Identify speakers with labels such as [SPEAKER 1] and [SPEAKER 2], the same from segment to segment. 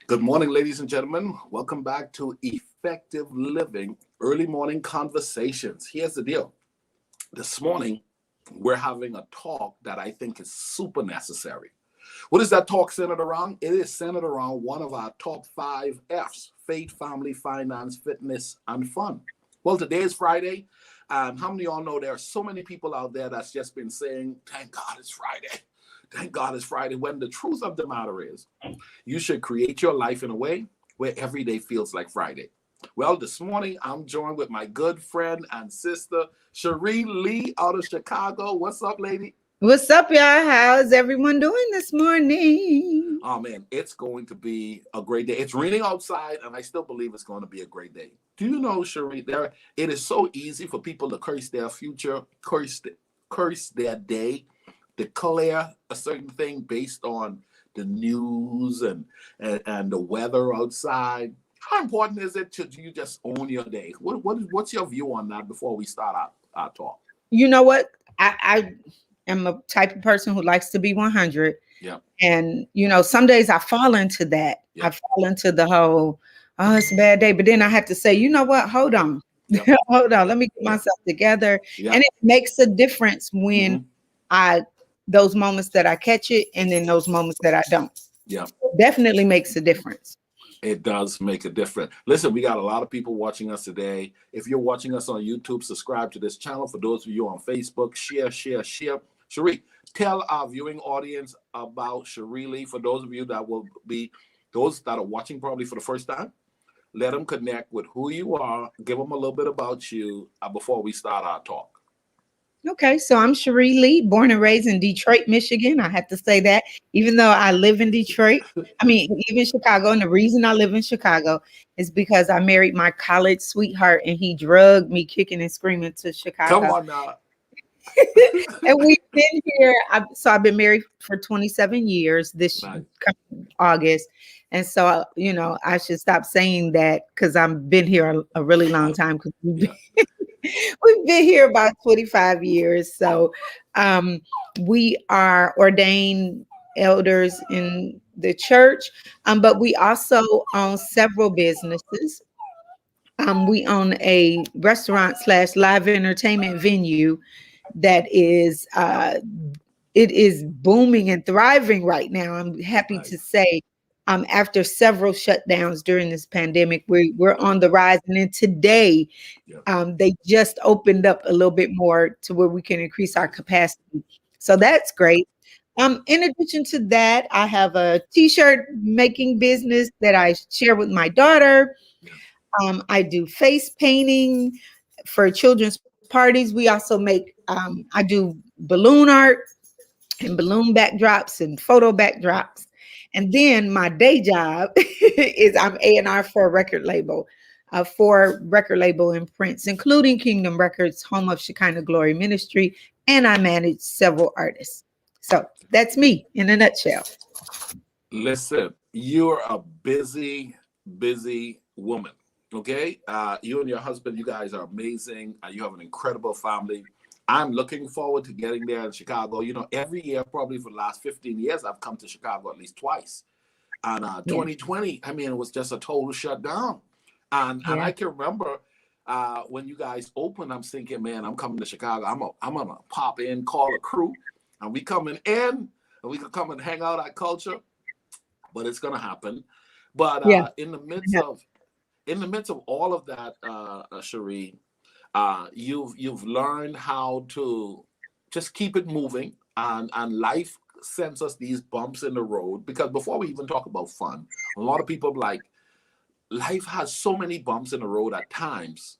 [SPEAKER 1] Good morning, ladies and gentlemen. Welcome back to Effective Living Early Morning Conversations. Here's the deal. This morning, we're having a talk that I think is super necessary. What is that talk centered around? It is centered around one of our top 5 F's: faith, family, finance, fitness, and fun. Well, today is Friday. How many of y'all know there are so many people out there that's just been saying, thank God it's Friday. Thank God it's Friday. When the truth of the matter is, you should create your life in a way where every day feels like Friday. Well, this morning, I'm joined with my good friend and sister, Sherree Lee out of Chicago. What's up, lady?
[SPEAKER 2] What's up, y'all? How's everyone doing this morning?
[SPEAKER 1] Oh, man, it's going to be a great day. It's raining outside, and I still believe it's going to be a great day. Do you know, Sherree, it is so easy for people to curse their future, curse their day, declare a certain thing based on the news and the weather outside. How important is it to you just own your day? What's your view on that before we start our talk?
[SPEAKER 2] You know what? I am a type of person who likes to be 100.
[SPEAKER 1] Yeah.
[SPEAKER 2] And, some days I fall into that.
[SPEAKER 1] Yeah.
[SPEAKER 2] I fall into the whole, oh, it's a bad day. But then I have to say, you know what? Hold on.
[SPEAKER 1] Yeah.
[SPEAKER 2] Hold on. Let me get myself together.
[SPEAKER 1] Yeah.
[SPEAKER 2] And it makes a difference when those moments that I catch it and then those moments that I don't.
[SPEAKER 1] Yeah.
[SPEAKER 2] It definitely makes a difference.
[SPEAKER 1] It does make a difference. Listen, we got a lot of people watching us today. If you're watching us on YouTube, subscribe to this channel. For those of you on Facebook, share. Sherree, tell our viewing audience about Sherree Lee. For those of you that will be, those that are watching probably for the first time, let them connect with who you are. Give them a little bit about you before we start our talk.
[SPEAKER 2] Okay, so I'm Sherree Lee, born and raised in Detroit, Michigan. I have to say that, even though I live in Detroit, live in Chicago. And the reason I live in Chicago is because I married my college sweetheart and he drugged me kicking and screaming to Chicago.
[SPEAKER 1] Come on now.
[SPEAKER 2] And we've been here. I've been married for 27 years this August. And so, I should stop saying that because I've been here a really long time. We've been here about 25 years. So we are ordained elders in the church, but we also own several businesses. We own a restaurant / live entertainment venue that is it is booming and thriving right now. I'm happy to say after several shutdowns during this pandemic, we're on the rise. And then today, they just opened up a little bit more to where we can increase our capacity. So that's great. In addition to that, I have a t-shirt making business that I share with my daughter. I do face painting for children's parties. We also make, I do balloon art and balloon backdrops and photo backdrops. And then my day job is I'm A&R for a record label, imprints, including Kingdom Records, home of Shekinah Glory Ministry, and I manage several artists. So that's me in a nutshell.
[SPEAKER 1] Listen, you're a busy woman. Okay, you and your husband, you guys are amazing. You have an incredible family. I'm looking forward to getting there in Chicago. Every year, probably for the last 15 years, I've come to Chicago at least twice. And 2020, it was just a total shutdown. And I can remember when you guys opened, I'm thinking, man, I'm coming to Chicago. I'm gonna pop in, call a crew, and we coming in, and we can come and hang out at Culture. But it's gonna happen. But in the midst of all of that, Sherree, you've learned how to just keep it moving, and life sends us these bumps in the road, because before we even talk about fun, a lot of people like, life has so many bumps in the road at times.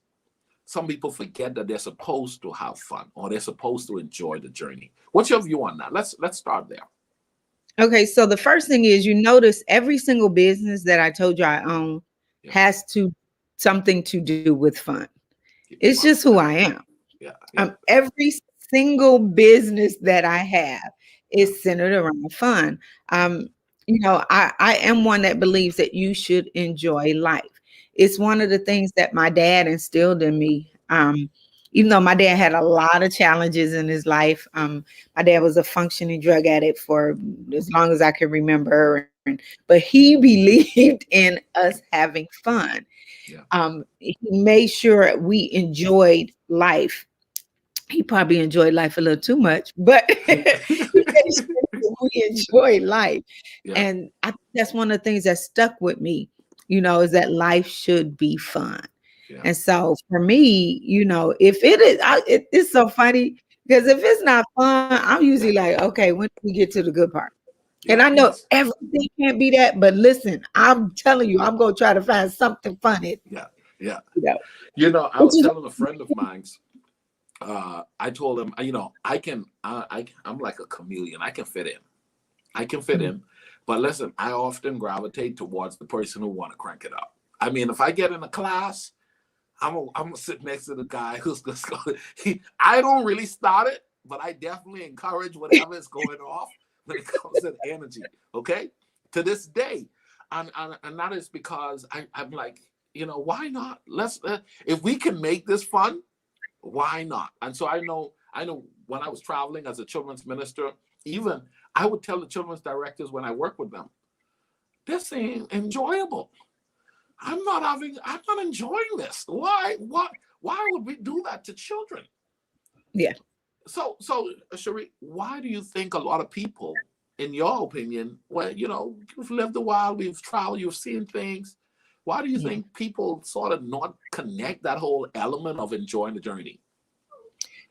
[SPEAKER 1] Some people forget that they're supposed to have fun, or they're supposed to enjoy the journey. What's your view on that? Let's start there.
[SPEAKER 2] Okay, so the first thing is, you notice every single business that I told you I own has something to do with fun. It's just who I am. Every single business that I have is centered around fun. I am one that believes that you should enjoy life. It's one of the things that my dad instilled in me. Even though my dad had a lot of challenges in his life, my dad was a functioning drug addict for as long as I can remember. but he believed in us having fun.
[SPEAKER 1] Yeah.
[SPEAKER 2] He made sure we enjoyed life. He probably enjoyed life a little too much, but he made sure that we enjoy life.
[SPEAKER 1] Yeah.
[SPEAKER 2] And I think that's one of the things that stuck with me, is that life should be fun.
[SPEAKER 1] Yeah.
[SPEAKER 2] And so for me, if it is, it's so funny because if it's not fun, I'm usually like, okay, when do we get to the good part? And
[SPEAKER 1] Yeah.
[SPEAKER 2] I know
[SPEAKER 1] Yes.
[SPEAKER 2] everything can't be that, but listen, I'm telling you, I'm gonna try to find something funny.
[SPEAKER 1] Yeah. Yeah.
[SPEAKER 2] You know,
[SPEAKER 1] I
[SPEAKER 2] which
[SPEAKER 1] was
[SPEAKER 2] is
[SPEAKER 1] telling a friend of mine, I told him, I'm like a chameleon. I can fit in. I can fit in. But listen, I often gravitate towards the person who want to crank it up. I mean, if I get in a class, I'm gonna sit next to the guy who's just going. I don't really start it, but I definitely encourage whatever is going off when it comes to energy. Okay, to this day, and that is because I'm like, why not? Let's if we can make this fun, why not? And so I know when I was traveling as a children's minister, even I would tell the children's directors when I work with them, this ain't enjoyable. I'm not enjoying this. Why would we do that to children?
[SPEAKER 2] yeah.
[SPEAKER 1] So Sherree, why do you think a lot of people, in your opinion, well, you've lived a while, we've traveled, you've seen things. Why do you
[SPEAKER 2] Yeah.
[SPEAKER 1] think people sort of not connect that whole element of enjoying the journey?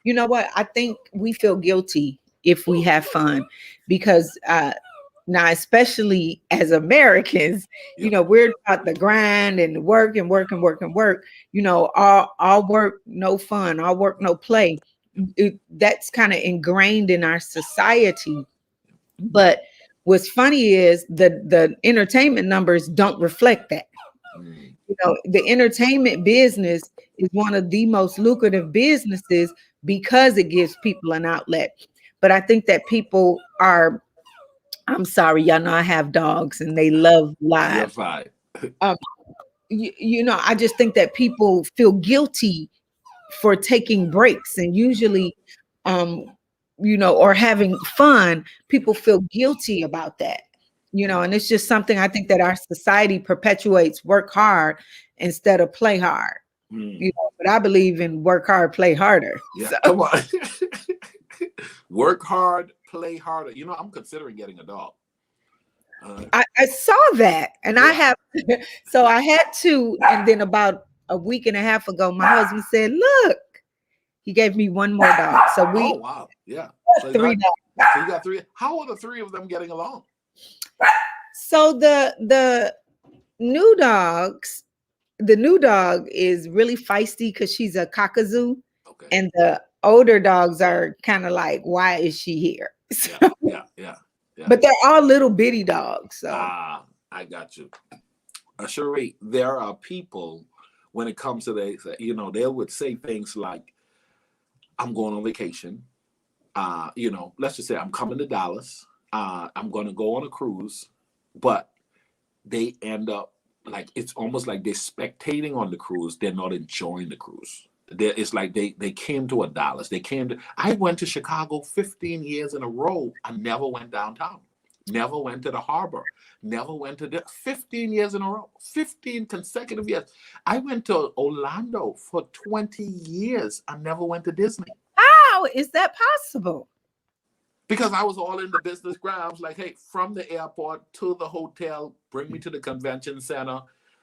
[SPEAKER 2] You know what? I think we feel guilty if we have fun because now, especially as Americans,
[SPEAKER 1] Yeah.
[SPEAKER 2] we're taught the grind and work and work and work and work. All work, no fun, all work, no play. That's kind of ingrained in our society. But what's funny is the entertainment numbers don't reflect that.
[SPEAKER 1] Mm.
[SPEAKER 2] The entertainment business is one of the most lucrative businesses because it gives people an outlet. But I think that people are, I'm sorry, y'all know I have dogs and they love
[SPEAKER 1] You're
[SPEAKER 2] live.
[SPEAKER 1] fine.
[SPEAKER 2] Um, I just think that people feel guilty for taking breaks, and usually, um, or having fun, people feel guilty about that. And it's just something I think that our society perpetuates: work hard instead of play hard.
[SPEAKER 1] Mm.
[SPEAKER 2] But I believe in work hard, play harder.
[SPEAKER 1] Yeah,
[SPEAKER 2] So
[SPEAKER 1] come on. Work hard, play harder. I'm considering getting a dog.
[SPEAKER 2] I saw that, and I
[SPEAKER 1] Yeah.
[SPEAKER 2] have, so I had to, and then about a week and a half ago, my husband said, "Look," he gave me one more dog. So we
[SPEAKER 1] Oh wow. Yeah. So you
[SPEAKER 2] three
[SPEAKER 1] got
[SPEAKER 2] dogs.
[SPEAKER 1] so you got three. How are the three of them getting along?
[SPEAKER 2] So the new dogs, the new dog is really feisty because she's a cockazoo,
[SPEAKER 1] Okay.
[SPEAKER 2] and the older dogs are kind of like, "Why is she here?"
[SPEAKER 1] Yeah.
[SPEAKER 2] So,
[SPEAKER 1] Yeah. Yeah. Yeah.
[SPEAKER 2] but they're all little bitty dogs. So
[SPEAKER 1] Ah, I got you. Sheree, there are people when it comes to they would say things like, "I'm going on vacation." Let's just say I'm coming to Dallas. I'm going to go on a cruise, but they end up like it's almost like they're spectating on the cruise. They're not enjoying the cruise. It's like they came to a Dallas. I went to Chicago 15 years in a row. I never went downtown. Never went to the harbor. Never went to the 15 years in a row. 15 consecutive years. I went to Orlando for 20 years. I never went to Disney.
[SPEAKER 2] how is that possible?
[SPEAKER 1] Because I was all in the business grounds, like, hey, from the airport to the hotel, bring me to the convention center.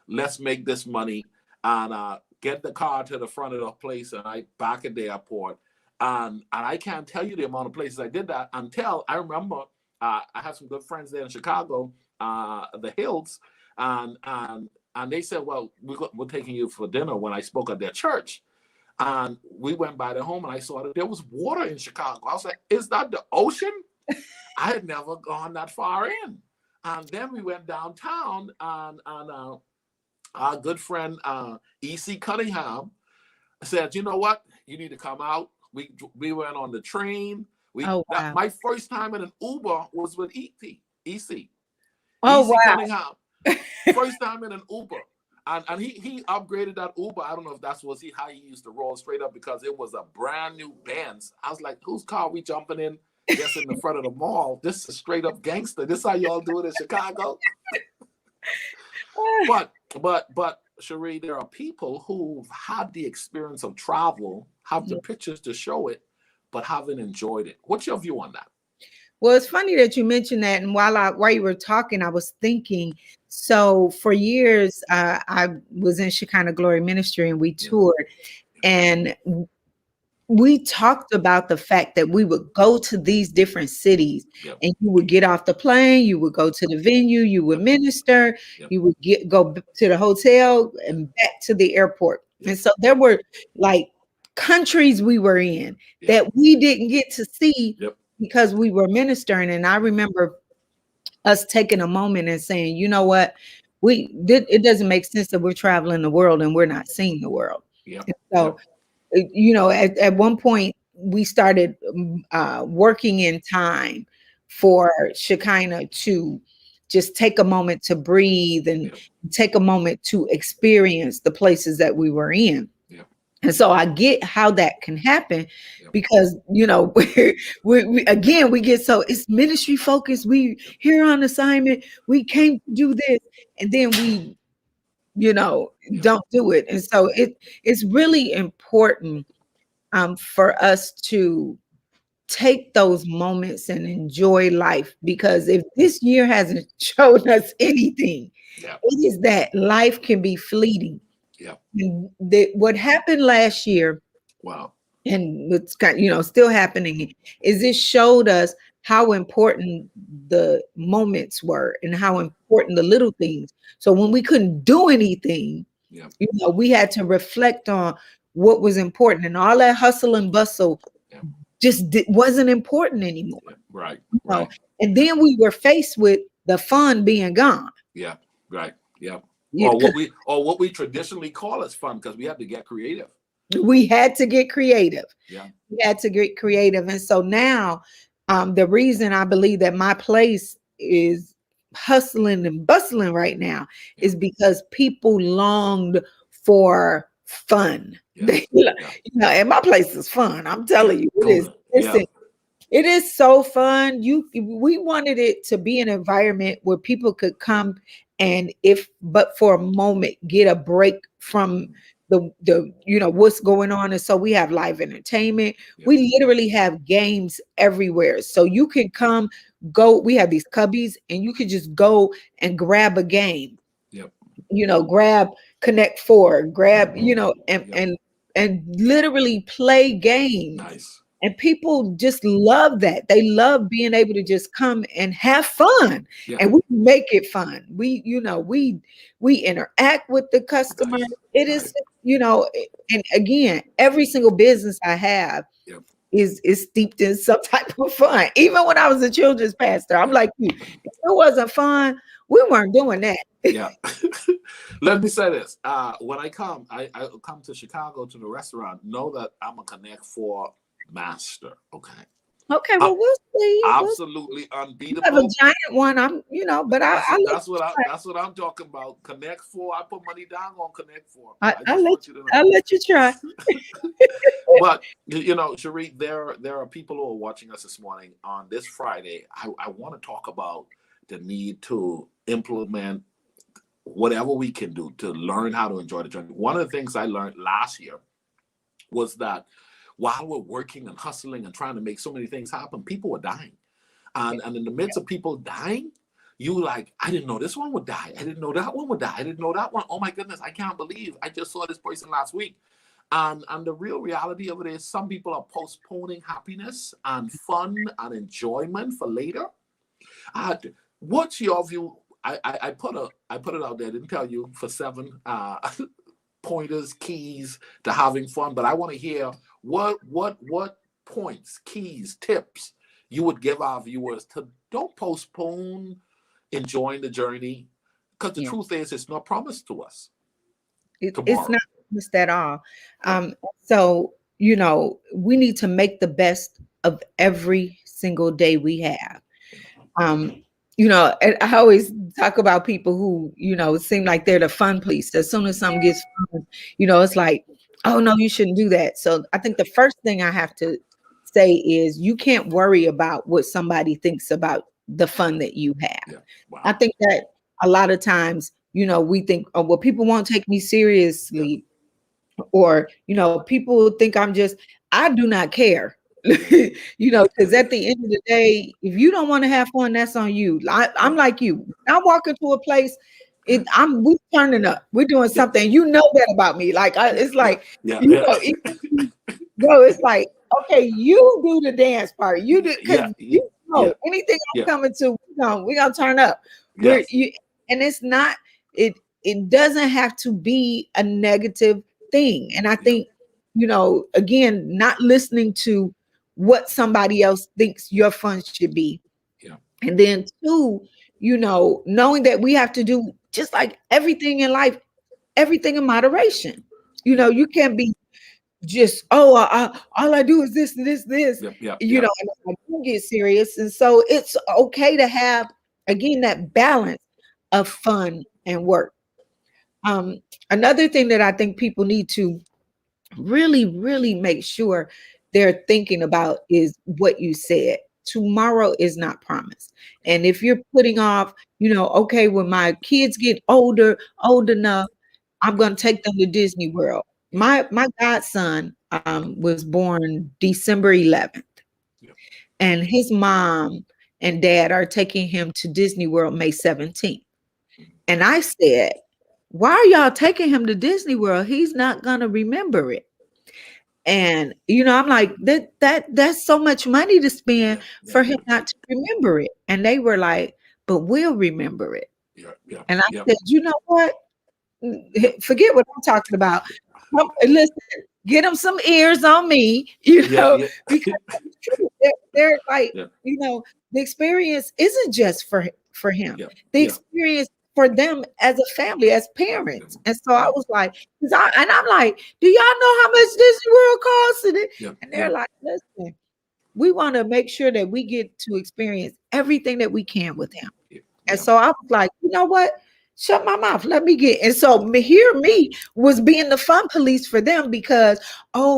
[SPEAKER 1] Let's make this money and get the car to the front of the place and I back at the airport. And I can't tell you the amount of places I did that until I remember I had some good friends there in Chicago, the Hills, and they said, well, we're taking you for dinner when I spoke at their church. And we went by the home and I saw that there was water in Chicago. I was like, is that the ocean? I had never gone that far in. And then we went downtown and our good friend E.C. Cunningham said, you know what? You need to come out. We went on the train.
[SPEAKER 2] Oh wow.
[SPEAKER 1] My first time in an Uber was with E.C.
[SPEAKER 2] Oh
[SPEAKER 1] E.C.
[SPEAKER 2] wow.
[SPEAKER 1] Cunningham. First time in an Uber. And he upgraded that Uber. I don't know if that's how he used to roll straight up because it was a brand new Benz. I was like, whose car are we jumping in? just in the front of the mall. This is straight up gangster. This how y'all do it in Chicago. But Sherree, there are people who've had the experience of travel, have the pictures to show it, but haven't enjoyed it. What's your view on that?
[SPEAKER 2] Well, it's funny that you mentioned that. And while you were talking, I was thinking, so for years, I was in Shekinah Glory Ministry and we toured, and we talked about the fact that we would go to these different cities and you would get off the plane, you would go to the venue, you would minister, you would go to the hotel and back to the airport. And so there were like countries we were in that we didn't get to see because we were ministering. And I remember us taking a moment and saying, you know what, it doesn't make sense that we're traveling the world and we're not seeing the world. So you know, at one point we started working in time for Shekinah to just take a moment to breathe and take a moment to experience the places that we were in. And so I get how that can happen because, you know, we get so it's ministry focused. We here on assignment, we came to do this, and then we, you know, don't do it. And so it's really important for us to take those moments and enjoy life, because if this year hasn't shown us anything, it is that life can be fleeting. And what happened last year, and what's still happening, is it showed us how important the moments were and how important the little things. So when we couldn't do anything, you know, we had to reflect on what was important, and all that hustle and bustle just wasn't important anymore.
[SPEAKER 1] Right.
[SPEAKER 2] And then we were faced with the fun being gone.
[SPEAKER 1] Or what we traditionally call as fun, because we had to get creative.
[SPEAKER 2] We had to get creative. We had to get creative. And so now the reason I believe that my place is hustling and bustling right now is because people longed for fun. You know, and my place is fun. I'm telling you, it is. Listen, it is so fun. We wanted it to be an environment where people could come and, but for a moment, get a break from the you know what's going on. And so we have live entertainment. We literally have games everywhere, so you can we have these cubbies and you can just go and grab a game. You know, grab Connect Four, grab, you know, and literally play games. And people just love that. They love being able to just come and have fun, and we make it fun. We, you know, we interact with the customer. It is, you know, and again, every single business I have is steeped in some type of fun. Even when I was a children's pastor, I'm like, if it wasn't fun, we weren't doing that.
[SPEAKER 1] Let me say this. When I come to Chicago to the restaurant, know that I'm a Connect Four master.
[SPEAKER 2] Okay, well, we'll see.
[SPEAKER 1] Absolutely unbeatable.
[SPEAKER 2] You have a giant one. But
[SPEAKER 1] that's what I'm talking about. Connect Four. I put money down on Connect Four.
[SPEAKER 2] I'll let you try.
[SPEAKER 1] But you know, Sherree, there are people who are watching us this morning on this Friday. I want to talk about the need to implement whatever we can do to learn how to enjoy the journey. One of the things I learned last year was that while we're working and hustling and trying to make so many things happen, people were dying. And in the midst of people dying, you like, I didn't know this one would die. I didn't know that one would die. I didn't know that one. Oh my goodness, I can't believe I just saw this person last week. And the real reality of it is some people are postponing happiness and fun and enjoyment for later. What's your view? I put it out there, didn't tell you, for 7 pointers, keys to having fun, but I want to hear what points, keys, tips you would give our viewers to don't postpone enjoying the journey, because the truth is it's not promised to us.
[SPEAKER 2] It's not promised at all. So, you know, we need to make the best of every single day we have. You know, and I always talk about people who, you know, seem like they're the fun police. As soon as something gets fun, you know, it's like, oh no, you shouldn't do that. So I think the first thing I have to say is you can't worry about what somebody thinks about the fun that you have.
[SPEAKER 1] Yeah. Wow.
[SPEAKER 2] I think that a lot of times, we think, oh, well, people won't take me seriously, or, people think I do not care. Because at the end of the day, if you don't want to have fun, that's on you. I'm like you. I walk into a place, we turning up. We're doing something. You know that about me. Like it's like, bro, it's like, okay, you do the dance part. You do, because anything I'm coming to, we're gonna turn up. And it's not, it doesn't have to be a negative thing. And I think, again, not listening to what somebody else thinks your fun should be.
[SPEAKER 1] Yeah.
[SPEAKER 2] And then two, knowing that we have to do just like everything in life, everything in moderation. You can't be just, all I do is this. And I do get serious. And so it's okay to have, again, that balance of fun and work. Another thing that I think people need to really, really make sure they're thinking about is what you said. Tomorrow is not promised. And if you're putting off, okay, when my kids get old enough, I'm going to take them to Disney World. My godson was born December 11th.
[SPEAKER 1] Yep.
[SPEAKER 2] And his mom and dad are taking him to Disney World May 17th. And I said, why are y'all taking him to Disney World? He's not going to remember it. And, I'm like, that's so much money to spend for him not to remember it. And they were like, but we'll remember it. And I said, you know what? Forget what I'm talking about. Listen, get them some ears on me, because they're like, the experience isn't just for him. The experience for them as a family, as parents. And so I was like, I'm like, do y'all know how much Disney World costs? And they're like, listen, we want to make sure that we get to experience everything that we can with him. And so I was like, you know what? Shut my mouth. Let me get. And so me was being the fun police for them because,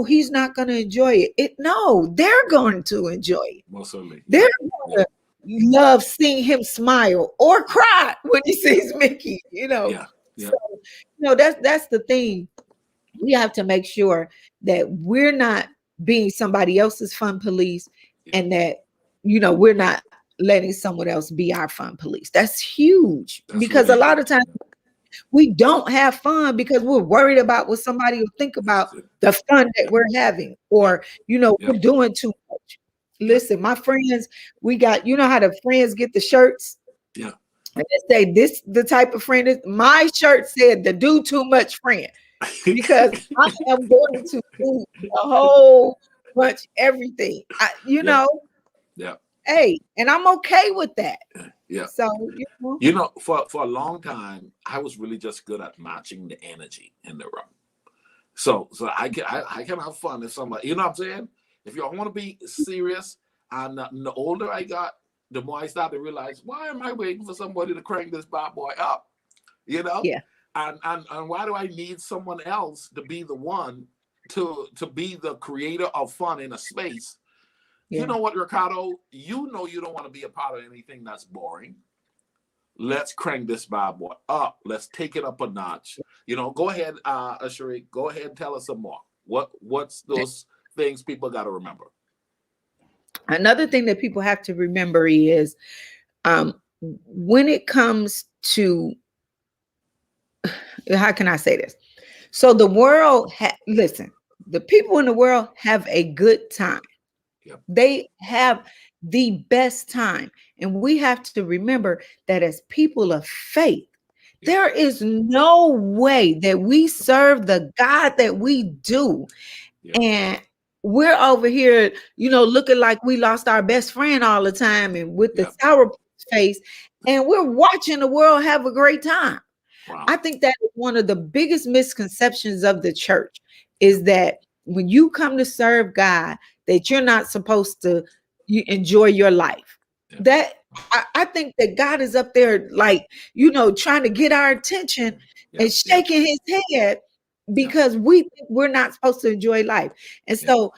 [SPEAKER 2] he's not going to enjoy it. No, they're going to enjoy it.
[SPEAKER 1] Most certainly.
[SPEAKER 2] They're going to love seeing him smile or cry when he sees Mickey, So, that's the thing. We have to make sure that we're not being somebody else's fun police and that, we're not letting someone else be our fun police. That's huge. Because a lot of times we don't have fun because we're worried about what somebody will think about the fun that we're having, or, we're doing too much. Listen, my friends, we got, how the friends get the shirts?
[SPEAKER 1] Yeah.
[SPEAKER 2] And they say, this the type of friend is. My shirt said the do too much friend, because I am going to do a whole bunch, everything.
[SPEAKER 1] Yeah.
[SPEAKER 2] Hey, and I'm okay with that.
[SPEAKER 1] Yeah.
[SPEAKER 2] So,
[SPEAKER 1] for a long time, I was really just good at matching the energy in the room. So I can have fun if somebody, you know what I'm saying? If you want to be serious, and the older I got, the more I started to realize, why am I waiting for somebody to crank this bad boy up?
[SPEAKER 2] Yeah.
[SPEAKER 1] And why do I need someone else to be the one to be the creator of fun in a space? You know what, Ricardo? You don't want to be a part of anything that's boring. Let's crank this bad boy up. Let's take it up a notch. Go ahead, Sherree. Go ahead and tell us some more. What's those things people got to remember?
[SPEAKER 2] Another thing that people have to remember is when it comes to, how can I say this? So the world, listen, the people in the world have a good time.
[SPEAKER 1] Yep.
[SPEAKER 2] They have the best time. And we have to remember that as people of faith, there is no way that we serve the God that we do. And we're over here, looking like we lost our best friend all the time and with the sour face, and we're watching the world have a great time.
[SPEAKER 1] Wow.
[SPEAKER 2] I think that is one of the biggest misconceptions of the church, is that when you come to serve God, that you're not supposed to enjoy your life. That I think that God is up there, like, trying to get our attention and shaking his head because we think we're not supposed to enjoy life. And so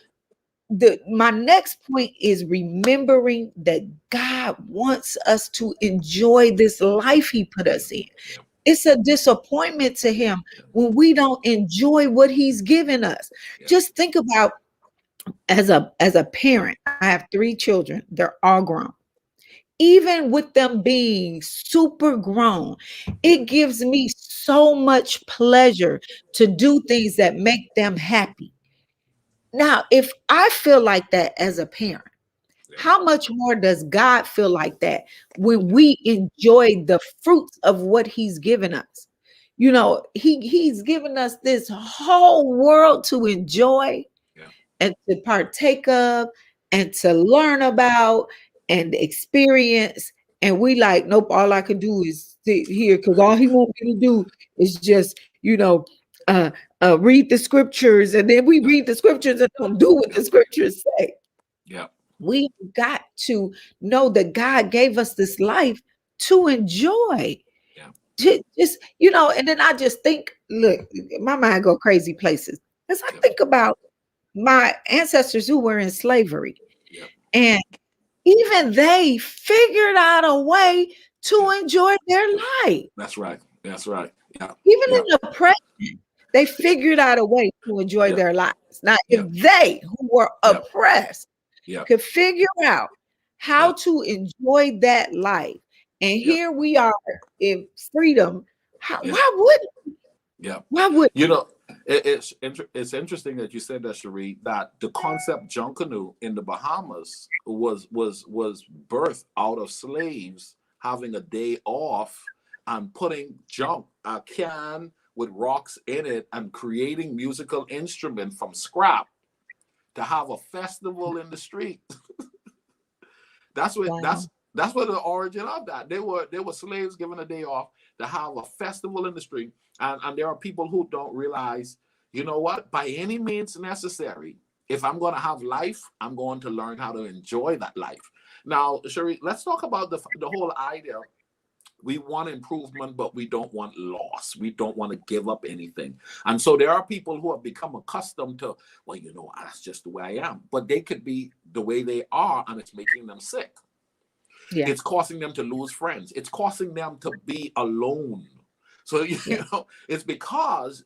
[SPEAKER 2] my next point is remembering that God wants us to enjoy this life he put us in. It's a disappointment to him when we don't enjoy what he's given us. Just think about, as a parent, I have 3 children. They're all grown. Even with them being super grown, it gives me so much pleasure to do things that make them happy. Now, if I feel like that as a parent, how much more does God feel like that when we enjoy the fruits of what he's given us? You know, he's given us this whole world to enjoy and to partake of and to learn about and experience. And we like, nope, all I can do is sit here because all he wants me to do is just, uh, read the scriptures. And then we read the scriptures and don't do what the scriptures say.
[SPEAKER 1] Yeah.
[SPEAKER 2] We got to know that God gave us this life to enjoy. Just, and then I just think, look, my mind go crazy places. As I think about my ancestors who were in slavery, and even they figured out a way to enjoy their life.
[SPEAKER 1] That's right. That's right. Yeah.
[SPEAKER 2] Even in oppression, they figured out a way to enjoy their lives. Now, if they who were oppressed could figure out how to enjoy that life, and here we are in freedom, why wouldn't? Why would?
[SPEAKER 1] It's interesting that you said that, Sherree, that the concept junkanoo in the Bahamas was birthed out of slaves having a day off and putting a can with rocks in it and creating musical instrument from scrap to have a festival in the street. That's what the origin of that. They were slaves given a day off to have a festival in the street. And there are people who don't realize, you know what, by any means necessary, if I'm going to have life, I'm going to learn how to enjoy that life. Now, Sherree, let's talk about the whole idea. We want improvement, but we don't want loss. We don't want to give up anything. And so there are people who have become accustomed to, well, that's just the way I am. But they could be the way they are, and it's making them sick. Yeah. It's causing them to lose friends. It's causing them to be alone. So, it's because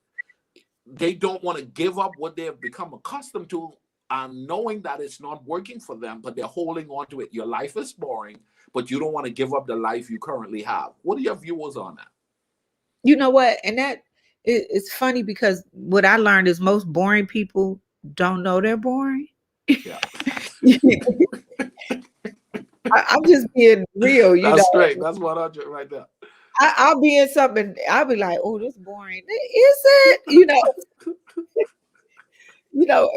[SPEAKER 1] they don't want to give up what they have become accustomed to, and knowing that it's not working for them, but they're holding on to it. Your life is boring, but you don't want to give up the life you currently have. What are your views on that?
[SPEAKER 2] You know what? And that it's funny because what I learned is most boring people don't know they're boring. Yeah. I'm just being real.
[SPEAKER 1] That's straight. That's 100 right there.
[SPEAKER 2] I'll be in something. I'll be like, "Oh, this is boring." Is it?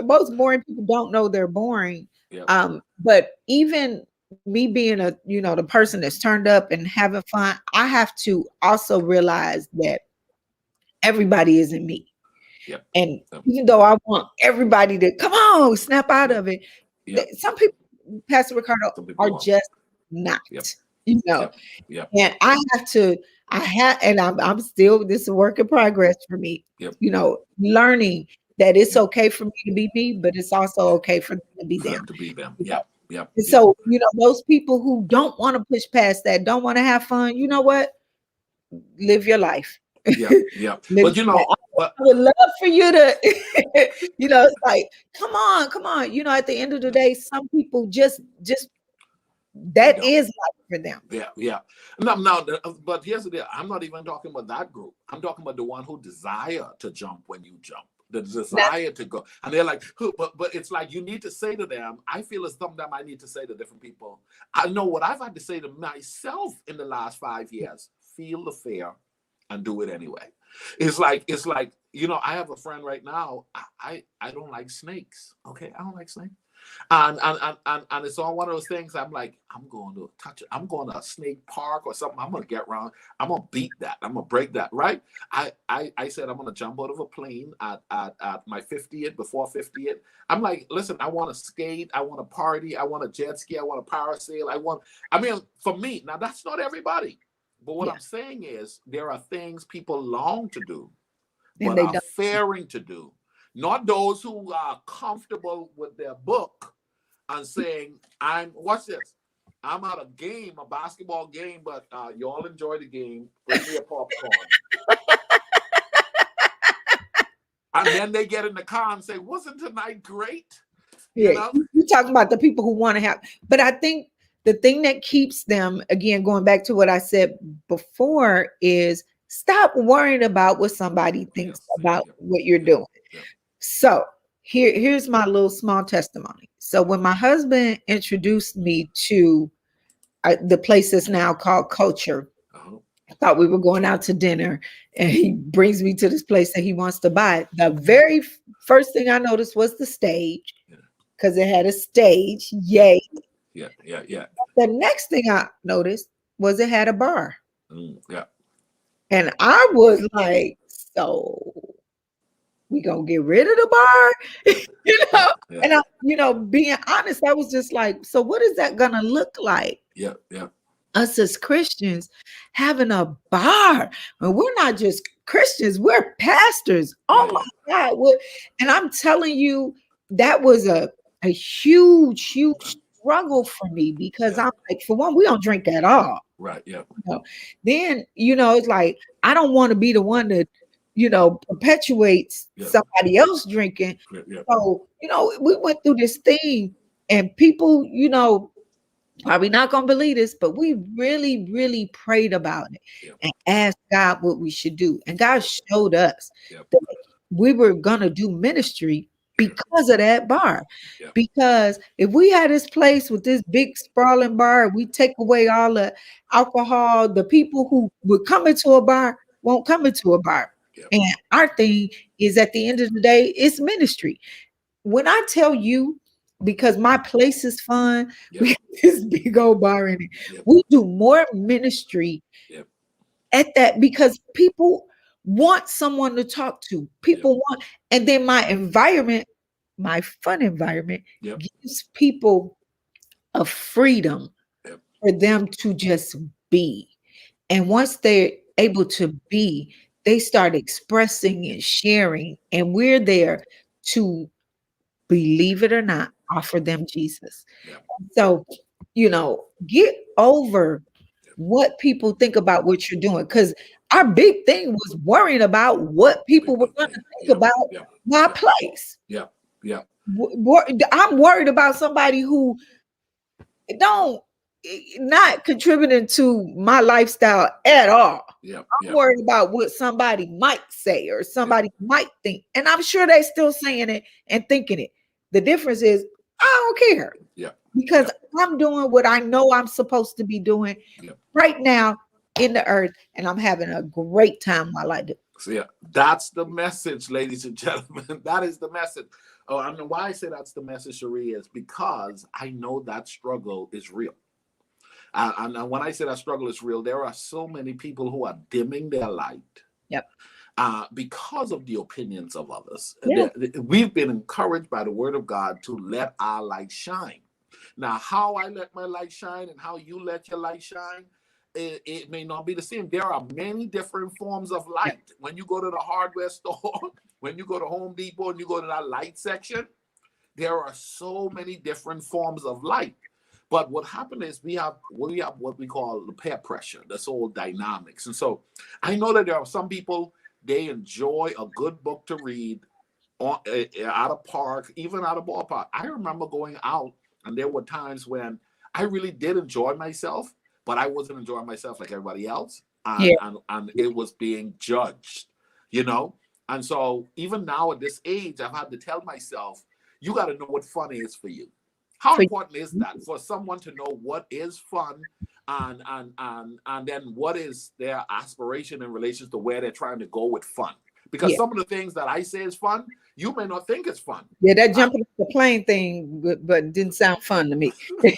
[SPEAKER 2] Most boring people don't know they're boring. Yep. But even me being the person that's turned up and having fun, I have to also realize that everybody isn't me. Yep. And even though I want everybody to come on, snap out of it, some people, Pastor Ricardo, are just not. Yep. And I'm still, this is a work in progress for me. Yep. Learning that it's okay for me to be me, but it's also okay for them to be them.
[SPEAKER 1] Yeah.
[SPEAKER 2] And so, those people who don't want to push past that, don't want to have fun, you know what? Live your life.
[SPEAKER 1] Yeah. But
[SPEAKER 2] I would love for you to, it's like, come on. At the end of the day, some people just that is life for them.
[SPEAKER 1] Yeah. No, but here's the deal. I'm not even talking about that group. I'm talking about the one who desire to jump when you jump. The desire to go. And they're like, but it's like you need to say to them, I feel as sometimes I need to say to different people, I know what I've had to say to myself in the last 5 years. Feel the fear and do it anyway. It's like, I have a friend right now. I don't like snakes. Okay. I don't like snakes. And it's on one of those things. I'm like, I'm going to touch it. I'm going to a snake park or something. I'm going to get around. I'm going to beat that. I'm going to break that. Right. I said, I'm going to jump out of a plane at my 50th, before 50th. I'm like, listen, I want to skate. I want to party. I want to jet ski. I want to parasail. For me, now that's not everybody. But what I'm saying is there are things people long to do, but are fearing to do not those who are comfortable with their book and saying, watch this. I'm at a game, a basketball game, but you all enjoy the game. Bring me a popcorn. And then they get in the car and say, wasn't tonight great?
[SPEAKER 2] Yeah, you're talking about the people who want to have, but I think the thing that keeps them, again, going back to what I said before, is stop worrying about what somebody thinks about what you're doing. So here's my little small testimony. So when my husband introduced me to the place that's now called Culture, I thought we were going out to dinner, and he brings me to this place that he wants to buy. The very first thing I noticed was the stage, because it had a stage. Yay.
[SPEAKER 1] Yeah.
[SPEAKER 2] The next thing I noticed was it had a bar.
[SPEAKER 1] Yeah.
[SPEAKER 2] And I was like, so we gonna get rid of the bar? And I, being honest, I was just like, so what is that gonna look like?
[SPEAKER 1] Yeah.
[SPEAKER 2] Us as Christians having a bar, and we're not just Christians, we're pastors. Oh my God. And I'm telling you, that was a huge struggle for me, because I'm like, for one, we don't drink at all.
[SPEAKER 1] Right. Yeah.
[SPEAKER 2] Then, it's like, I don't want to be the one that, perpetuates somebody else drinking.
[SPEAKER 1] Yeah.
[SPEAKER 2] So, we went through this thing, and people, probably not going to believe this, but we really, really prayed about it and asked God what we should do. And God showed us that we were going to do ministry because of that bar. Because if we had this place with this big sprawling bar, we take away all the alcohol, the people who would come into a bar won't come into a bar. And our thing is, at the end of the day, it's ministry. When I tell you, because my place is fun, we have this big old bar in it. We do more ministry at that, because people want someone to talk to. People want, and then my environment, my fun environment, gives people a freedom for them to just be. And once they're able to be, they start expressing and sharing, and we're there to, believe it or not, offer them Jesus. So, get over what people think about what you're doing, because our big thing was worrying about what people were going to think about my place. I'm worried about somebody who not contributing to my lifestyle at all. I'm worried about what somebody might say or somebody might think. And I'm sure they're still saying it and thinking it. The difference is, I don't care. Because I'm doing what I know I'm supposed to be doing right now in the earth, and I'm having a great time while I do.
[SPEAKER 1] So that's the message, ladies and gentlemen. That is the message. Oh, I mean, why I say that's the message, Sherree, is because I know that struggle is real. And when I say that struggle is real, there are so many people who are dimming their light. Because of the opinions of others. We've been encouraged by the word of God to let our light shine. Now, how I let my light shine and how you let your light shine, it may not be the same. There are many different forms of light. When you go to the hardware store, when you go to Home Depot and you go to that light section, there are so many different forms of light. But what happened is we have what we call the peer pressure, the whole dynamics. And so I know that there are some people, they enjoy a good book to read at a park, even at a ballpark. I remember going out, and there were times when I really did enjoy myself, but I wasn't enjoying myself like everybody else. And it was being judged, And so even now at this age, I've had to tell myself, you got to know what fun is for you. How important is that for someone to know what is fun and then what is their aspiration in relation to where they're trying to go with fun? Because some of the things that I say is fun, you may not think is fun.
[SPEAKER 2] That jumping off the plane thing, but didn't sound fun to me. I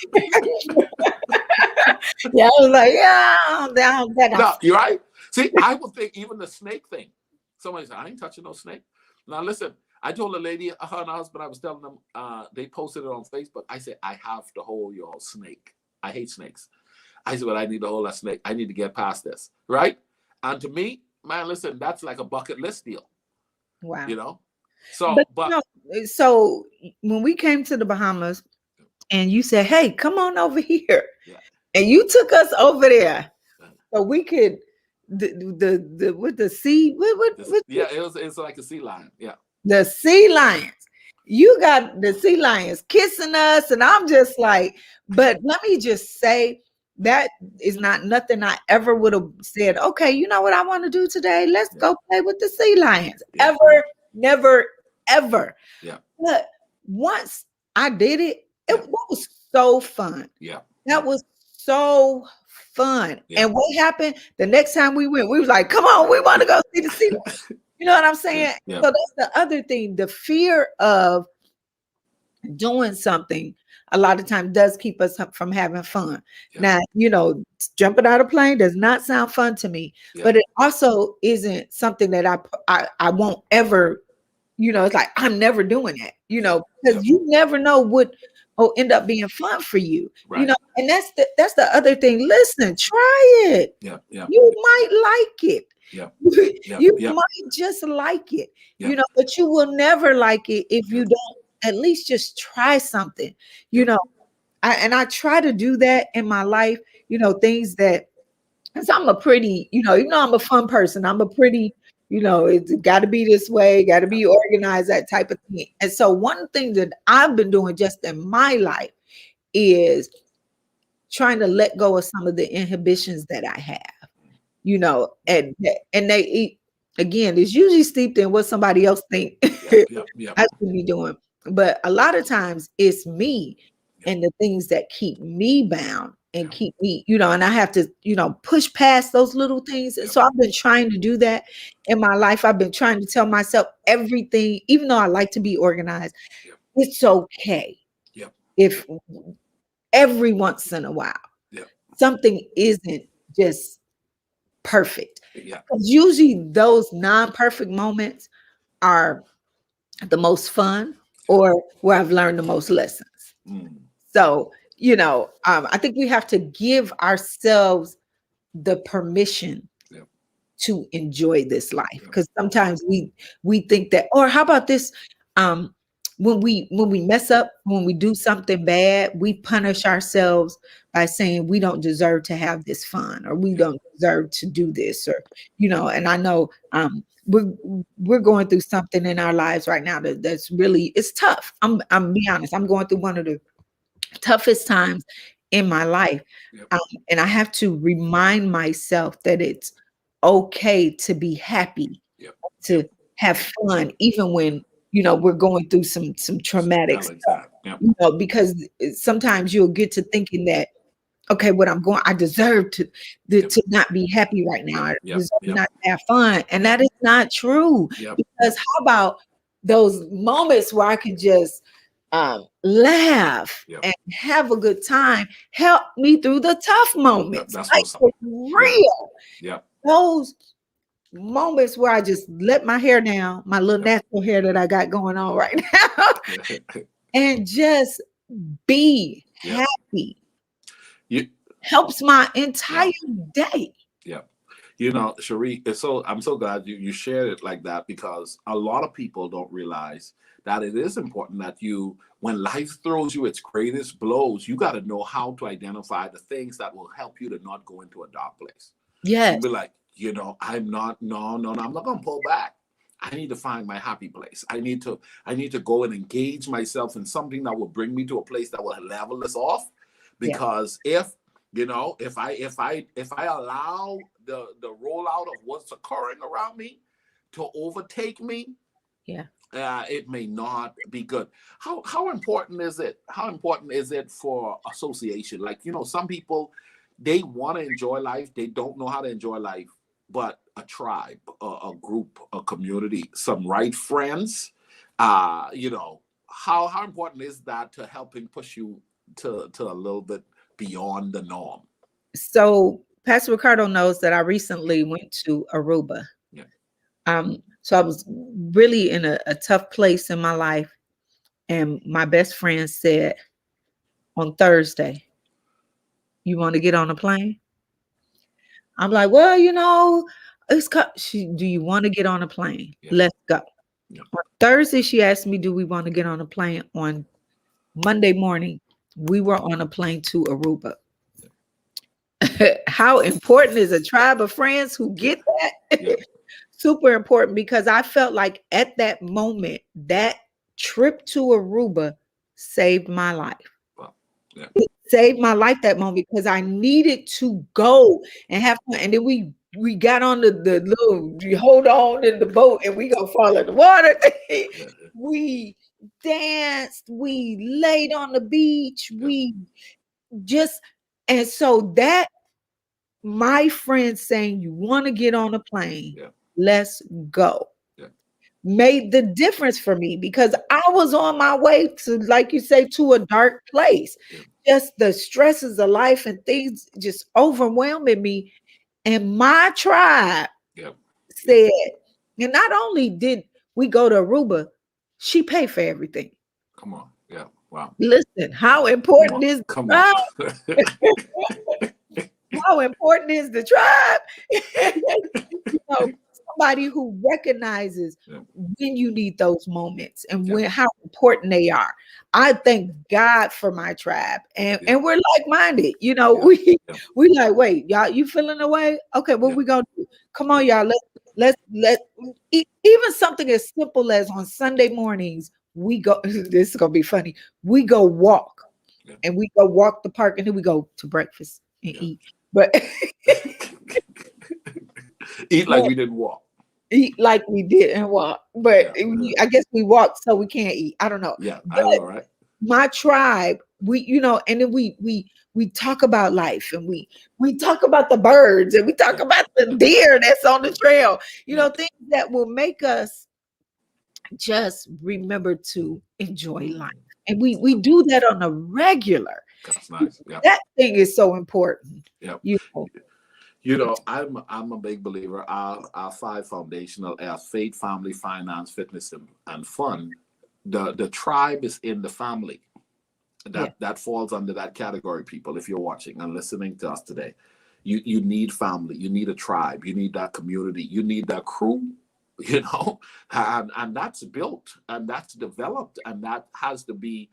[SPEAKER 2] was like,
[SPEAKER 1] no, you're right. See, I would think even the snake thing. Somebody said, I ain't touching no snake. Now listen, I told a lady, her and her husband, I was telling them, they posted it on Facebook. I said, I have to hold your snake. I hate snakes. I said, but I need to hold that snake. I need to get past this, right? And to me, man, listen, that's like a bucket list deal.
[SPEAKER 2] Wow.
[SPEAKER 1] So,
[SPEAKER 2] But
[SPEAKER 1] but
[SPEAKER 2] no, so when we came to the Bahamas and you said, "Hey, come on over here,"
[SPEAKER 1] yeah,
[SPEAKER 2] and you took us over there
[SPEAKER 1] uh,
[SPEAKER 2] so we could the with the sea
[SPEAKER 1] this,
[SPEAKER 2] what
[SPEAKER 1] yeah, it's like a sea lion. Yeah,
[SPEAKER 2] the sea lions. You got the sea lions kissing us, and I'm just like, but let me just say that is not nothing I ever would have said. Okay, you know what I want to do today? Let's
[SPEAKER 1] yeah,
[SPEAKER 2] go play with the sea lions.
[SPEAKER 1] yeah,
[SPEAKER 2] Ever, never, ever.
[SPEAKER 1] yeah,
[SPEAKER 2] But once I did it, it
[SPEAKER 1] yeah,
[SPEAKER 2] was so fun.
[SPEAKER 1] yeah,
[SPEAKER 2] That was so fun.
[SPEAKER 1] yeah,
[SPEAKER 2] And what happened the next time we went? We was like, come on, we want to go see the sea. You know what I'm
[SPEAKER 1] yeah,
[SPEAKER 2] saying?
[SPEAKER 1] yeah,
[SPEAKER 2] So that's the other thing. The fear of doing something a lot of times does keep us from having fun.
[SPEAKER 1] yeah,
[SPEAKER 2] Now, jumping out of a plane does not sound fun to me,
[SPEAKER 1] yeah,
[SPEAKER 2] but it also isn't something that I won't ever, it's like I'm never doing that,
[SPEAKER 1] yeah,
[SPEAKER 2] because
[SPEAKER 1] yeah.
[SPEAKER 2] you never know what will end up being fun for you,
[SPEAKER 1] Right.
[SPEAKER 2] and that's the other thing. Listen, try it.
[SPEAKER 1] Yeah, yeah,
[SPEAKER 2] You might like it.
[SPEAKER 1] yeah, yeah,
[SPEAKER 2] You
[SPEAKER 1] yeah,
[SPEAKER 2] might just like it,
[SPEAKER 1] yeah,
[SPEAKER 2] but you will never like it if
[SPEAKER 1] yeah,
[SPEAKER 2] you don't at least just try something, you
[SPEAKER 1] yeah,
[SPEAKER 2] know. I try to do that in my life, things that, because I'm a pretty, even though I'm a fun person, I'm a pretty, it's got to be this way, got to
[SPEAKER 1] yeah,
[SPEAKER 2] be organized, that type of thing. And so one thing that I've been doing just in my life is trying to let go of some of the inhibitions that I have, and they eat again, it's usually steeped in what somebody else think
[SPEAKER 1] yeah, yeah, yeah,
[SPEAKER 2] I should be doing. But a lot of times it's me
[SPEAKER 1] yeah,
[SPEAKER 2] and the things that keep me bound and
[SPEAKER 1] yeah,
[SPEAKER 2] keep me, and I have to, push past those little things. And
[SPEAKER 1] yeah,
[SPEAKER 2] so I've been trying to do that in my life. I've been trying to tell myself everything, even though I like to be organized,
[SPEAKER 1] yeah,
[SPEAKER 2] it's okay
[SPEAKER 1] yeah,
[SPEAKER 2] if every once in a while
[SPEAKER 1] yeah,
[SPEAKER 2] something isn't just perfect.
[SPEAKER 1] yeah,
[SPEAKER 2] 'Cause usually those non-perfect moments are the most fun or where I've learned the most lessons.
[SPEAKER 1] mm,
[SPEAKER 2] So, I think we have to give ourselves the permission
[SPEAKER 1] yeah,
[SPEAKER 2] to enjoy this life,
[SPEAKER 1] yeah,
[SPEAKER 2] because sometimes we think that, or how about this, um when we mess up, when we do something bad, we punish ourselves by saying we don't deserve to have this fun, or we
[SPEAKER 1] yeah,
[SPEAKER 2] don't deserve to do this, or and I know we're going through something in our lives right now that's really, it's tough. I'm be honest, I'm going through one of the toughest times in my life.
[SPEAKER 1] yeah,
[SPEAKER 2] Um, and I have to remind myself that it's okay to be happy,
[SPEAKER 1] yeah, yeah.
[SPEAKER 2] to have fun, even when we're going through some traumatic
[SPEAKER 1] Challenge
[SPEAKER 2] stuff.
[SPEAKER 1] time. Yeah,
[SPEAKER 2] Because sometimes you'll get to thinking that, okay, I deserve
[SPEAKER 1] yeah,
[SPEAKER 2] to not be happy right now. I
[SPEAKER 1] yeah,
[SPEAKER 2] deserve
[SPEAKER 1] yeah,
[SPEAKER 2] not to have fun. And
[SPEAKER 1] yeah,
[SPEAKER 2] that is not true.
[SPEAKER 1] yeah, yeah,
[SPEAKER 2] Because how about those moments where I could just laugh
[SPEAKER 1] yeah.
[SPEAKER 2] and have a good time, help me through the tough moments.
[SPEAKER 1] That's
[SPEAKER 2] Like
[SPEAKER 1] what's up.
[SPEAKER 2] for
[SPEAKER 1] Yeah,
[SPEAKER 2] real.
[SPEAKER 1] yeah,
[SPEAKER 2] Those moments where I just let my hair down, my little
[SPEAKER 1] yeah,
[SPEAKER 2] natural hair that I got going on right now, and just be
[SPEAKER 1] yeah.
[SPEAKER 2] happy
[SPEAKER 1] You,
[SPEAKER 2] helps my
[SPEAKER 1] yeah,
[SPEAKER 2] entire day.
[SPEAKER 1] yeah. Sherree, I'm so glad you shared it like that, because a lot of people don't realize that it is important that when life throws you its greatest blows, you got to know how to identify the things that will help you to not go into a dark place. You
[SPEAKER 2] Yes.
[SPEAKER 1] be like, I'm not, no, no, no, I'm not gonna pull back. I need to find my happy place. I need to go and engage myself in something that will bring me to a place that will level us off.
[SPEAKER 2] Yeah.
[SPEAKER 1] Because if I allow the rollout of what's occurring around me to overtake me,
[SPEAKER 2] Yeah.
[SPEAKER 1] it may not be good. How important is it? How important is it for association? Like, some people, they want to enjoy life. They don't know how to enjoy life. But a tribe, a group, a community, some right friends, how important is that to helping push you to a little bit beyond the norm?
[SPEAKER 2] So Pastor Ricardo knows that I recently went to Aruba.
[SPEAKER 1] Yeah.
[SPEAKER 2] So I was really in a tough place in my life. And my best friend said on Thursday, "You want to get on a plane?" I'm like, "Well, do you want to get on a plane?
[SPEAKER 1] Yeah.
[SPEAKER 2] Let's go." On Thursday, she asked me, do we want to get on a plane? On Monday morning, we were on a plane to Aruba. How important is a tribe of friends who get that?
[SPEAKER 1] Yeah.
[SPEAKER 2] Super important, because I felt like at that moment, that trip to Aruba saved my life.
[SPEAKER 1] Wow. Yeah.
[SPEAKER 2] It saved my life that moment, because I needed to go and have fun. And then we got on the little, you hold on in the boat and we gonna fall in the water. We danced, we laid on the beach, we just, and so that, my friend saying, you want to get on a plane, let's go, made the difference for me, because I was on my way to, like you say, to a dark place. Just the stresses of life and things just overwhelming me. And my tribe said, and not only did we go to Aruba, she paid for everything.
[SPEAKER 1] Come on. Yeah. Wow.
[SPEAKER 2] Listen, how important is the tribe? How important is the tribe? You know, somebody who recognizes when you need those moments and when, how important they are. I thank God for my tribe, and we're like-minded. You know, we like, wait, y'all, you feeling away? Okay, what we gonna do? Come on, y'all. Let's even something as simple as on Sunday mornings, we go. This is gonna be funny. We go walk, and we go walk the park, and then we go to breakfast and eat. But
[SPEAKER 1] eat like we didn't walk.
[SPEAKER 2] Eat like we didn't walk. But I guess we walked so we can't eat. I don't know.
[SPEAKER 1] Yeah, I know, right?
[SPEAKER 2] My tribe, we, you know, and then we talk about life, and we talk about the birds, and we talk about the deer that's on the trail. You know, things that will make us just remember to enjoy life. And we do that on a regular.
[SPEAKER 1] That's nice. Yeah.
[SPEAKER 2] That thing is so important.
[SPEAKER 1] Yeah.
[SPEAKER 2] You know,
[SPEAKER 1] I'm a big believer. Our five foundational faith, family, finance, fitness, and fun. The tribe is in the family. That falls under that category, people. If you're watching and listening to us today, you need family, you need a tribe, you need that community, you need that crew, you know, and that's built and that's developed, and that has to be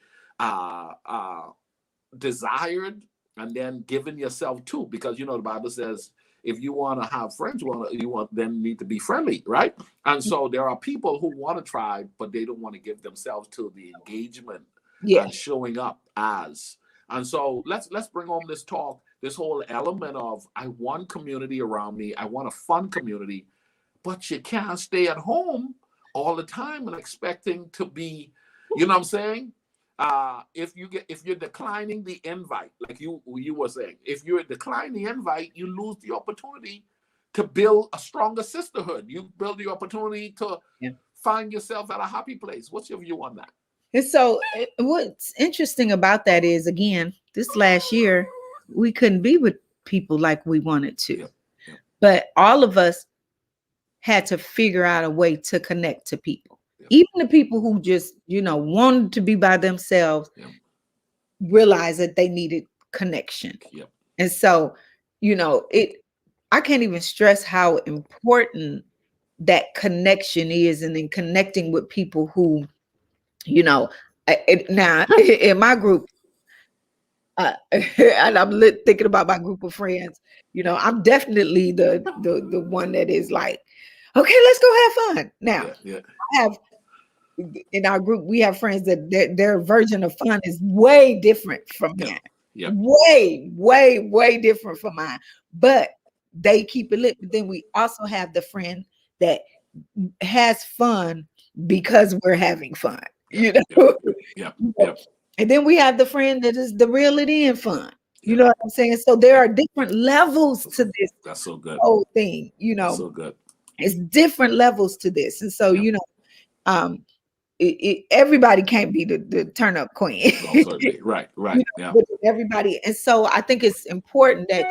[SPEAKER 1] desired and then given yourself to, because you know the Bible says if you want to have friends, you need to be friendly, right? And so there are people who want a tribe, but they don't want to give themselves to the engagement and showing up as. And so let's bring home this talk, this whole element of I want community around me, I want a fun community, but you can't stay at home all the time and expecting to be, you know what I'm saying? If you're declining the invite, like you were saying, if you're declining the invite, you lose the opportunity to build a stronger sisterhood. You build the opportunity to find yourself at a happy place. What's your view on that?
[SPEAKER 2] And so what's interesting about that is, again, this last year, we couldn't be with people like we wanted to, but all of us had to figure out a way to connect to people. Even the people who just, you know, wanted to be by themselves, realized that they needed connection. And so, you know, I can't even stress how important that connection is, and then connecting with people who, you know, now in my group, and I'm thinking about my group of friends, you know, I'm definitely the one that is like, okay, let's go have fun. Now, I have, in our group, we have friends that their version of fun is way different from mine. Way different from mine. But they keep it lit. But then we also have the friend that has fun because we're having fun. You know? And then we have the friend that is the reel it in fun. You know what I'm saying? So there are different levels to this.
[SPEAKER 1] That's so good.
[SPEAKER 2] Whole thing, you know.
[SPEAKER 1] That's so good.
[SPEAKER 2] It's different levels to this. And so, you know, everybody can't be the turn up queen.
[SPEAKER 1] Right.
[SPEAKER 2] You know, everybody. And so I think it's important that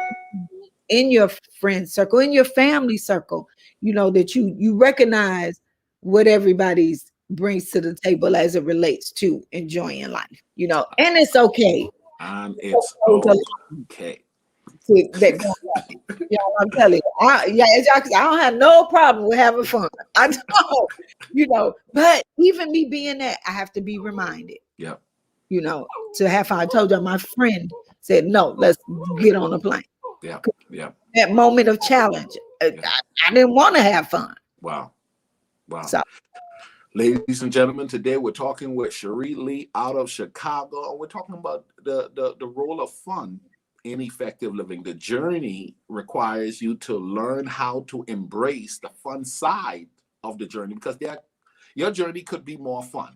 [SPEAKER 2] in your friend circle, in your family circle, you know, that you recognize what everybody's brings to the table as it relates to enjoying life, you know, and it's okay.
[SPEAKER 1] And it's okay.
[SPEAKER 2] Yeah, I'm telling you. I don't have no problem with having fun. I don't, but even me being that, I have to be reminded,
[SPEAKER 1] Yeah.
[SPEAKER 2] To have fun. I told you, my friend said, no, let's get on the plane.
[SPEAKER 1] Yeah. Yeah.
[SPEAKER 2] That moment of challenge, I didn't want to have fun.
[SPEAKER 1] Wow. Wow.
[SPEAKER 2] So,
[SPEAKER 1] ladies and gentlemen, today we're talking with Sherree Lee out of Chicago. We're talking about the role of fun in effective living. The journey requires you to learn how to embrace the fun side of the journey, because your journey could be more fun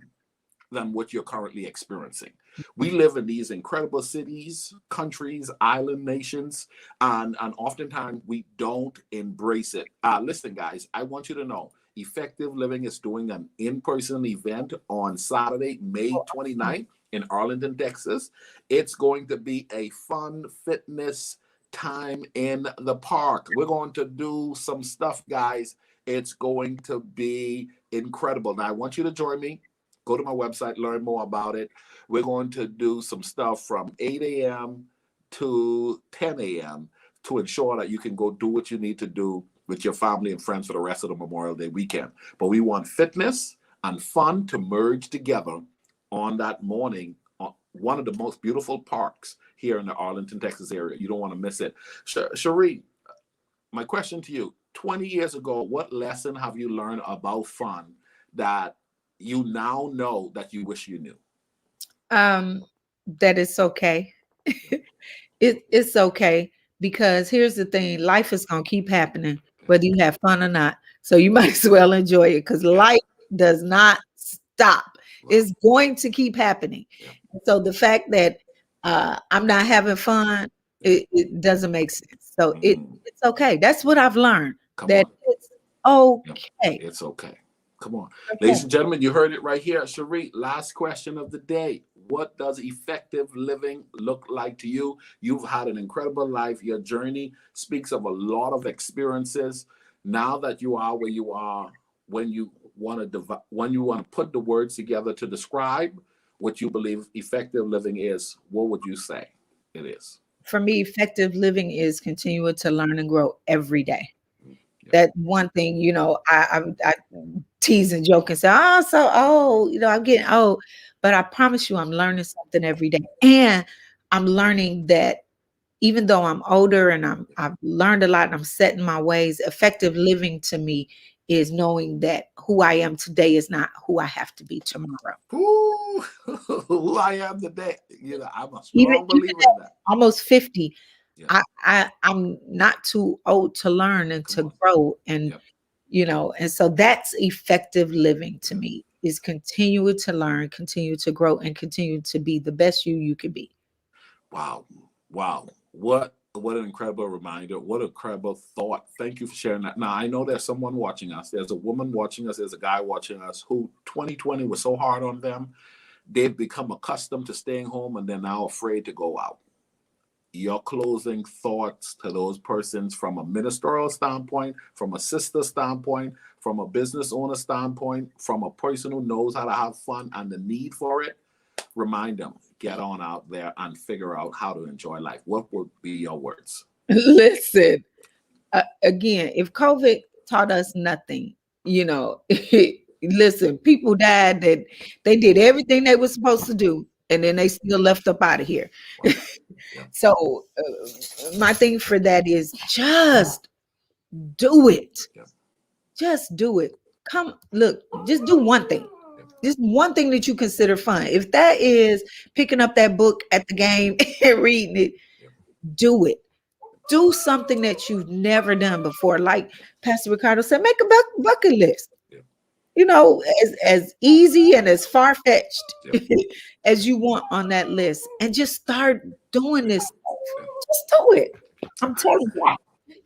[SPEAKER 1] than what you're currently experiencing. We live in these incredible cities, countries, island nations, and oftentimes we don't embrace it. Listen, guys, I want you to know Effective Living is doing an in-person event on Saturday, May 29th in Arlington, Texas. It's going to be a fun fitness time in the park. We're going to do some stuff, guys. It's going to be incredible. Now, I want you to join me. Go to my website, learn more about it. We're going to do some stuff from 8 a.m. to 10 a.m. to ensure that you can go do what you need to do with your family and friends for the rest of the Memorial Day weekend. But we want fitness and fun to merge together on that morning on one of the most beautiful parks here in the Arlington, Texas area. You don't want to miss it. Sherree, my question to you, 20 years ago, what lesson have you learned about fun that you now know that you wish you knew?
[SPEAKER 2] That it's okay. It's okay, because here's the thing: life is gonna keep happening, whether you have fun or not. So you might as well enjoy it, because life does not stop. It's going to keep happening. So the fact that I'm not having fun, it doesn't make sense. So it's okay. That's what I've learned. It's okay.
[SPEAKER 1] It's okay. Come on. Ladies and gentlemen, you heard it right here. Sherree, last question of the day. What does effective living look like to you? You've had an incredible life. Your journey speaks of a lot of experiences. Now that you are where you are, when you want to put the words together to describe what you believe effective living is, what would you say it is?
[SPEAKER 2] For me, effective living is continuing to learn and grow every day. That one thing, I tease and joke and say, "Oh, so old, I'm getting old," but I promise you, I'm learning something every day, and I'm learning that even though I'm older and I've learned a lot and I'm setting my ways, effective living to me is knowing that who I am today is not who I have to be tomorrow.
[SPEAKER 1] Ooh, who I am today, I'm a strong believer in that.
[SPEAKER 2] Almost 50. I'm not too old to learn and to grow, and and so that's effective living to me, is continue to learn, continue to grow, and continue to be the best you can be.
[SPEAKER 1] Wow. What an incredible reminder. What an incredible thought. Thank you for sharing that. Now, I know there's someone watching us. There's a woman watching us. There's a guy watching us who 2020 was so hard on them. They've become accustomed to staying home and they're now afraid to go out. Your closing thoughts to those persons from a ministerial standpoint, from a sister standpoint, from a business owner standpoint, from a person who knows how to have fun and the need for it, remind them, get on out there and figure out how to enjoy life. What would be your words?
[SPEAKER 2] Listen, again, if COVID taught us nothing, listen, people died that they did everything they were supposed to do, and then they still left up out of here. So my thing for that is just do it. Just do it. Just do one thing. Just one thing that you consider fun. If that is picking up that book at the game and reading it, do it. Do something that you've never done before. Like Pastor Ricardo said, make a bucket list. As easy and as far-fetched as you want on that list, and just start doing this stuff. Just do it. I'm telling you,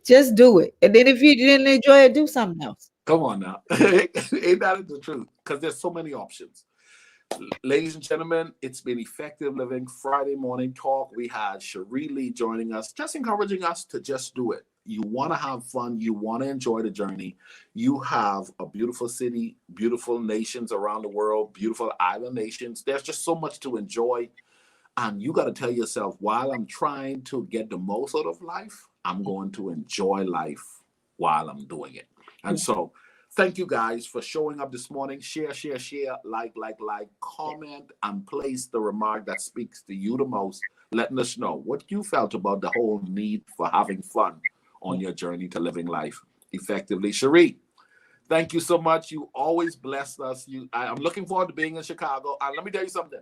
[SPEAKER 2] just do it. And then if you didn't enjoy it, do something else.
[SPEAKER 1] Come on now. Ain't that the truth? Because there's so many options. Ladies and gentlemen, it's been Effective Living Friday Morning Talk. We had Sherree Lee joining us, just encouraging us to just do it. You want to have fun. You want to enjoy the journey. You have a beautiful city, beautiful nations around the world, beautiful island nations. There's just so much to enjoy. And you got to tell yourself, while I'm trying to get the most out of life, I'm going to enjoy life while I'm doing it. And so thank you guys for showing up this morning. Share, like, comment, and place the remark that speaks to you the most, letting us know what you felt about the whole need for having fun on your journey to living life effectively. Sherree, thank you so much. You always blessed us. I'm looking forward to being in Chicago. And let me tell you something.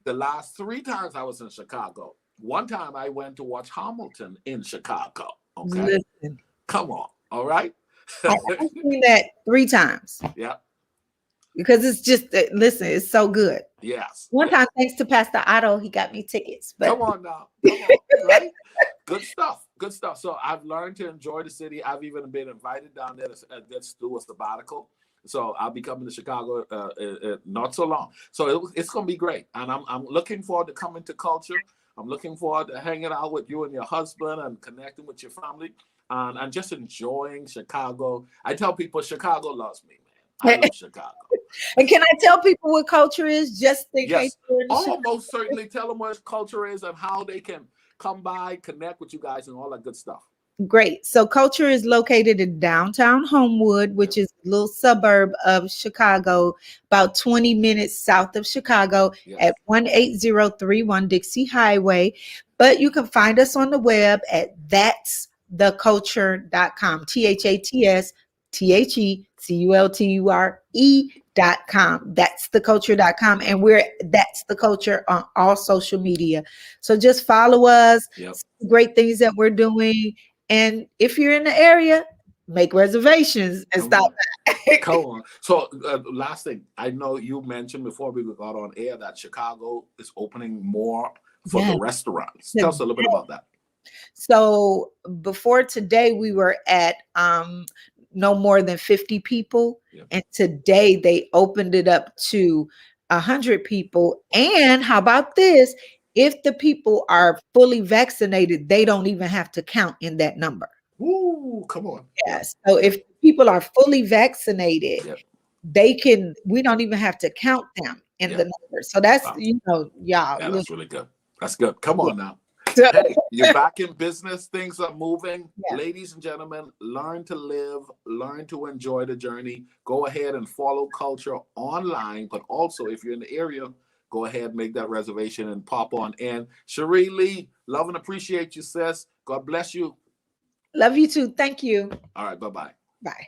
[SPEAKER 1] The last 3 times I was in Chicago, one time I went to watch Hamilton in Chicago. Okay?
[SPEAKER 2] Listen,
[SPEAKER 1] Come on. All right?
[SPEAKER 2] I've seen that 3 times.
[SPEAKER 1] Yeah.
[SPEAKER 2] Because it's just, listen, it's so good.
[SPEAKER 1] Yes.
[SPEAKER 2] One time, thanks to Pastor Otto, he got me tickets. But
[SPEAKER 1] come on now. Come on. Right? Good stuff. Good stuff. So I've learned to enjoy the city. I've even been invited down there to do a sabbatical. So I'll be coming to Chicago not so long. So it's going to be great. And I'm looking forward to coming to Culture. I'm looking forward to hanging out with you and your husband and connecting with your family and just enjoying Chicago. I tell people Chicago loves me, man. I love Chicago.
[SPEAKER 2] And can I tell people what Culture is, just in case?
[SPEAKER 1] Most certainly tell them what Culture is and how they can come by, connect with you guys and all that good stuff.
[SPEAKER 2] Great. So Culture is located in downtown Homewood, which is a little suburb of Chicago, about 20 minutes south of Chicago at 18031 Dixie Highway. But you can find us on the web at that'stheculture.com. THATSTHECULTURE.com. That's theculture.com. And we're That's the Culture on all social media. So just follow us, great things that we're doing. And if you're in the area, make reservations and stop by.
[SPEAKER 1] Come on. So last thing, I know you mentioned before we got on air that Chicago is opening more for the restaurants. Tell us a little bit about that.
[SPEAKER 2] So before today, we were at no more than 50 people. And today they opened it up to 100 people. And how about this? If the people are fully vaccinated, they don't even have to count in that number.
[SPEAKER 1] Ooh, come on.
[SPEAKER 2] Yes. So if people are fully vaccinated, we don't even have to count them in the number. So that's, y'all.
[SPEAKER 1] Yeah, that's really good. That's good. Come on now. Hey, you're back in business. Things are moving. Ladies and gentlemen, learn to live, learn to enjoy the journey. Go ahead and follow Culture online. But also, if you're in the area, go ahead, make that reservation and pop on in. Sherree Lee, love and appreciate you, sis. God bless you.
[SPEAKER 2] Love you too. Thank you.
[SPEAKER 1] All right. Bye-bye.
[SPEAKER 2] Bye.